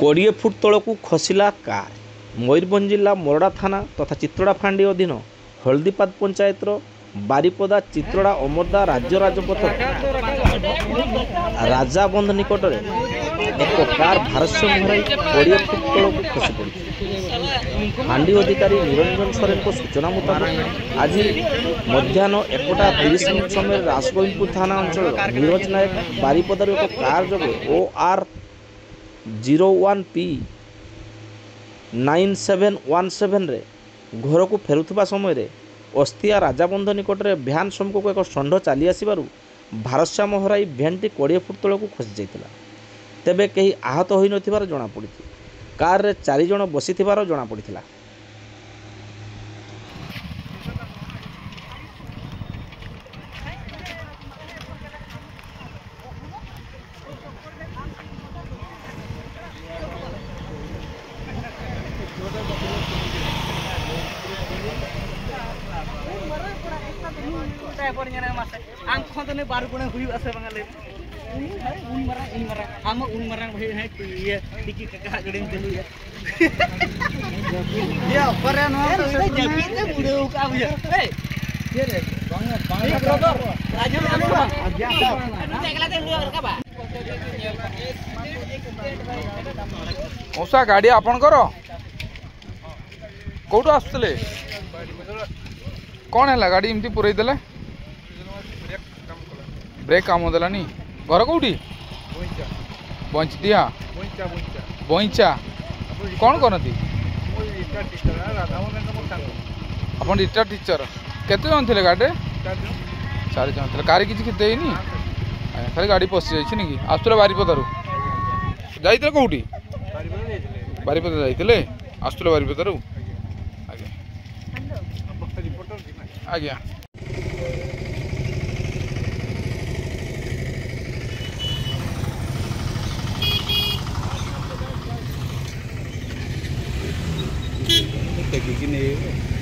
20 foot तलकू खसला car. Mayurbhanj जिला मोरडा थाना तथा चित्रोड़ा फांडी अधीन हलदीपाद पंचायतर बारिपदा चित्रोड़ा अमरदा राज्य राजपथ राजाबंध निकट में एक कार भारसाम्य हराई 20 फुट तलकू खसी पड़ी। फांडी अधिकारी निरंजन सोरेन को सूचना मुताबिक आज मध्याह्न 1:30 समय रासगोविंदपुर थाना अंचल नीरज नायक बारिपदार एक कार जगे OR 01P 9717 रे घर को फेरुवा समय अस्तिया राजाबंध निकट में भ्यान सम्मुख को एक षंढ चली आसबार भारसाम्य हराई भ्यानटी 20 फुट तलक खसी जाता। तेबे कहीं आहत हो नथिबार जଣାपड़ी। कार रे 4 जण बसिथिबार जଣାपड़िथिला। आंखों तो ने बार गुणे हुई असे बंगाले उन मरा हम उन मरा भाई है ये टिकी का गड़े चलू है ये पर नो तो जकी ते बुड़े का बुझे ए ये रे बांग ब्रदर राजू देखला ते बुड़े का बा ओसा गाड़ी आपन करो कोठो आसले कौन है गाड़ी इमती पुरई देले ब्रेक काम देलानी घर कौटी बंचिया बईचा कौन करती आप रिटायर टीचर केते जन थे गाड़ी 4 जन थे कार किसी क्षति नहीं खाली गाड़ी पशि जाइए कि आसुला बारिपदारू जाइए कौटी बारिपदा जाइए आसुला बारिपदारू आज्ञा देखिए